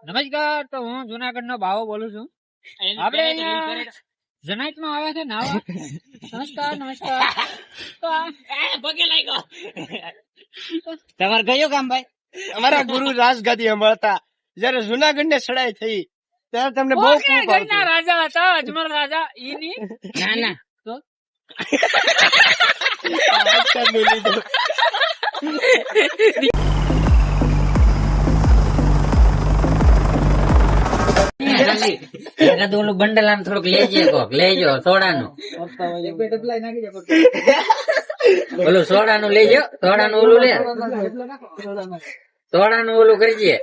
નમસ્કાર, તો હું જુનાગઢ નો ભાવો બોલું છું. આપણે અહીંયા જનાઈટ માં આવ્યા છે નાવા. નમસ્કાર નમસ્કાર. તમારે કયું કામ ભાઈ? અમારા ગુરુ રાજગાદી સંભાળતા જયારે જુનાગઢ ને સડાઈ થઈ ત્યારે તમને બહુ ઘરના રાજા હતા, અજમલ રાજા. ઈની ના ના તો ઓલું બંડલ આમ થોડુંક લેજો સોડાનું. ઓલું સોડાનું લેજો, સોડાનું ઓલું લે, સોડાનું ઓલું કરજે.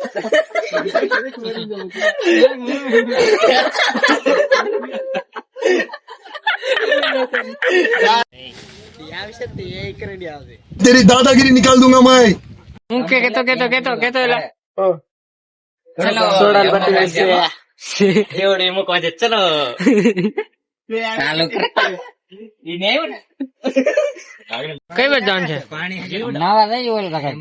तेरी दादागिरी निकाल दूंगा मैं. હું કેતો એલા ચલો મૂકવા દે, ચલો ચાલુ કર. કઈ બાજુ જવાનું છે? નાવા જઈ ઓલ કાકા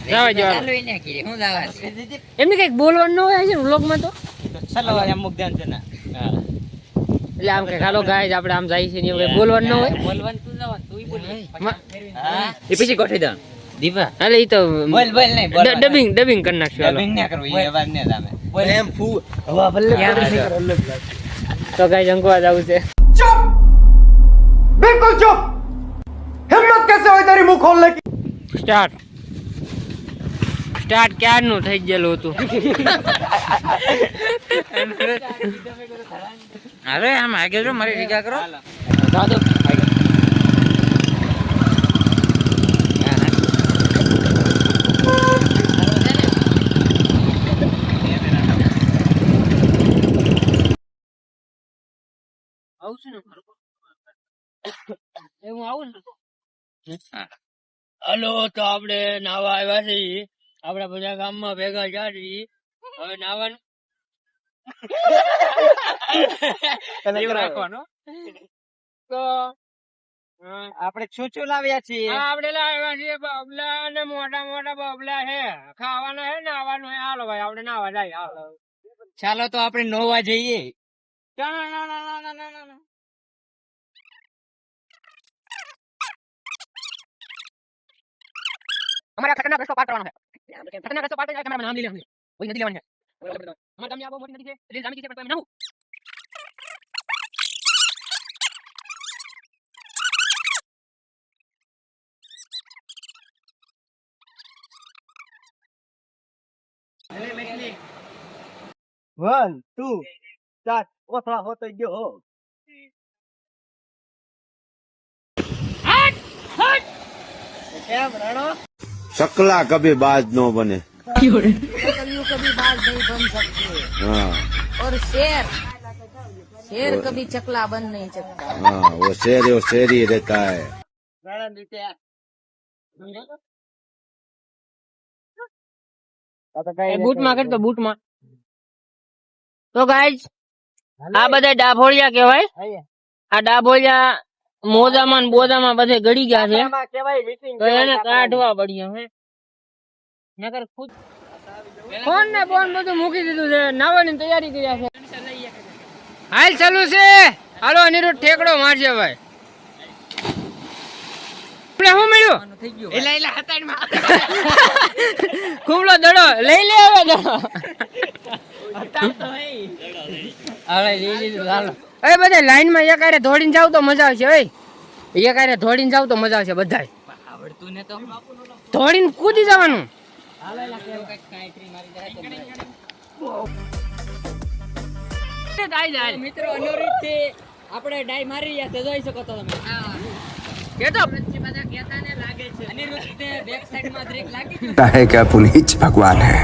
જવા જવા. ચાલુ એને કીધું હું જવા છે. એમને કઈક બોલવાનું ન હોય છે વ્લોગ માં તો. ચલો અમુક ધ્યાન છે ના એટલે આમ કે હાલો ગાઈસ આપણે આમ જાય છે ને એવું કઈ બોલવાનું ન હોય. બોલવાનું તું જવાનું, તું બોલ. હા એ પછી ગોઠવી દો દીપા. એટલે ઈ તો બોલ નહીં બોલ. ડબિંગ કરી નાખશું. હાલો ડબિંગ ના કરવું, એ અવાજ ને તમે બોલ એમ ફૂ હવા ભલે તો ગાઈસ અંકવા જવું છે. बिल्कुल चुप. हिम्मत कैसे हुई तेरी मुंह खोलने की? સ્ટાર્ટ ક્યારનું થઈ ગયેલું હતું. હવે આમ આગળ જો મારી ટીકા કરો. દાદો આવું છે ને એવું આવું ને. હલો, તો આપણે નાવા આવ્યા છીએ. આપડા બધા ગામમાં ભેગા જાડી હવે નાવાનું રાખવાનું. તો આપણે શું લાવ્યા છીએ? આપડે લાવ્યા છીએ બબલા ને મોટા મોટા બબલા છે. ખાવાના છે, નાવાનું છે. હાલો ભાઈ આપણે નાવા જાય. હાલો ચાલો તો આપણે નોવા જઈએ. हमारा खतरनाक रस्ता पार करवाना है. खतरनाक रस्ता पार करने का हमारा नाम ले लेंगे. वही नदी लेवानी है. हमारे गांव में बहुत मोटी नदी है. रेल जामी की पर मैं ना हूं. One two start. ओथड़ा होते गयो. કેમ રાણો? शकला कभी बाज न बने. कभी बात नहीं बन सकती हाँ और शेर कभी चकला बन नहीं सकता. हाँ वो शेर ही रहता है. રાણા નીચે બૂટ માં કરતો બૂટ માં. તો ગાઈસ આ બધા ડાભોળિયા કહેવાય. આ ડાભોળિયા મોજામાં ને બોજામાં બધે ગળી ગયા છે. કેવાય મીટિંગ તો એને કાઢવા પડ્યા હે. નકર ખુદ ફોન ને ફોન બધું મૂકી દીધું છે. નાવાની તૈયારી કર્યા છે. હાલ ચાલુ છે. હાલો અનિરુદ્ધ ઠેકડો મારશે ભાઈ. શું મળ્યું? એલા હતાડમાં કુમળો દડો લઈ લે. હવે દડો હવે લઈ લીધું. હાલો એ બધા લાઈન માં એકારે દોડીને જાવ તો મજા આવશે. ઓય એકારે દોડીને જાવ તો મજા આવશે. બધા આવડતું ને તો દોડીને કૂદી જવાનું. મિત્રો અનુરીત છે આપણે ડાઈ મારી રહ્યા છે, જોઈ શકો તો તમે. કેતો બધા કહેતા ને લાગે છે અનિરુદ્ધ ને બેક સાઈડ માં બ્રેક લાગી ગયું है क्या पुनीत भगवान है.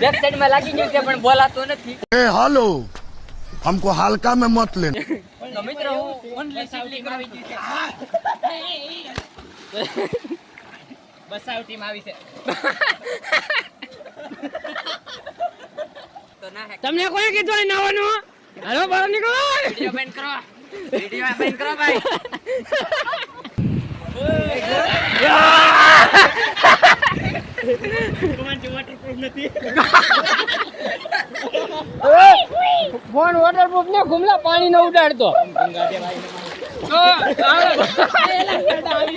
બેક સાઈડ માં લાગી ગયું છે પણ બોલાતો નથી. हेलो हमको हल्का में मत लेना. તો મિત્રો હું ઓનલી સીટલી આવી ગઈ છે. બસાવ ટીમ આવી છે. તો ના તમને કોઈ કીધું અહીં નાવાનું? હાલો બહાર નીકળો. વિડિયો બેન કરો, વિડિયો બેન કરો ભાઈ. ફોન વોટરપ્રૂફ ને ઘુમલા પાણી ન ઉડાડતો.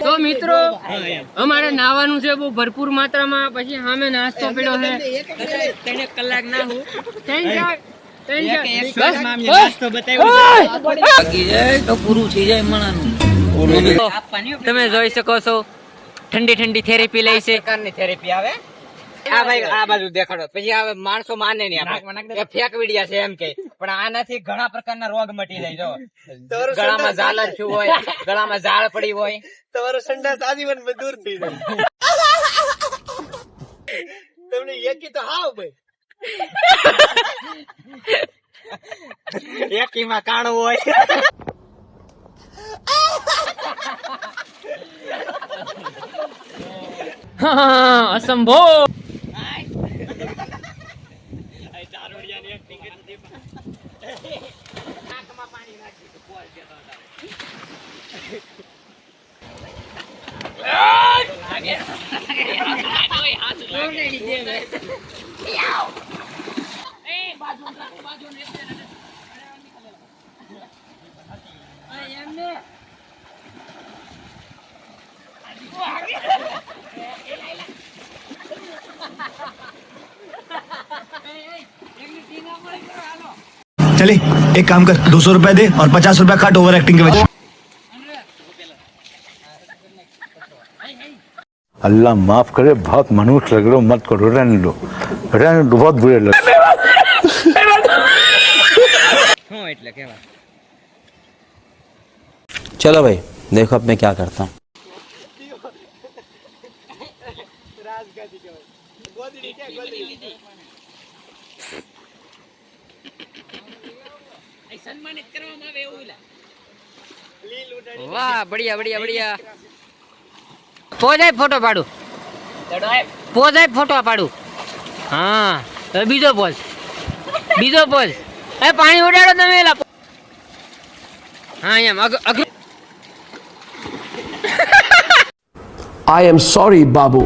તો મિત્રો અમારે નાવાનું છે બહુ ભરપૂર માત્રામાં. પછી સામે નાસ્તો પડ્યો છે. 3 કલાક ના હું 3 તમે જોઈ શકો છો ઠંડી ઠંડી થેરેપી લઈ છે. થેરેપી આવે આ ભાઈ આ બાજુ દેખાડો. પછી આવે માણસો માને નહીં આપણે ફેક વિડિયા છે એમ કે, પણ આનાથી ઘણા પ્રકારના રોગ મટી જાય. જો ગળામાં ઝાલ થયું હોય, ગળામાં ઝાળ પડી હોય, તમારો સંડાસ આજીવન દૂર થઈ જાય. તમને એકી તો હાવ ભાઈ એકીમાં કાણું હોય. અસંભવ. चले एक काम कर 200 रुपया दे और 50 रुपया काट ओवर एक्टिंग के वजह। अल्लाह माफ करे, बहुत मनुष्य लग रहे हो, मत करो, रहने दो, बहुत बुरे लग શું એટલે કેવા. चलो भाई देखो अब मैं क्या करता हूँ. વાહ બઢિયા બઢિયા બઢિયા. પોજાય ફોટો પાડું, પોજાય ફોટો પાડું. હા હવે બીજો પોઝ, બીજો પોઝ. એ પાણી ઉડાડો તમે એલા. હા એમ અઘરું. I am sorry, Babu.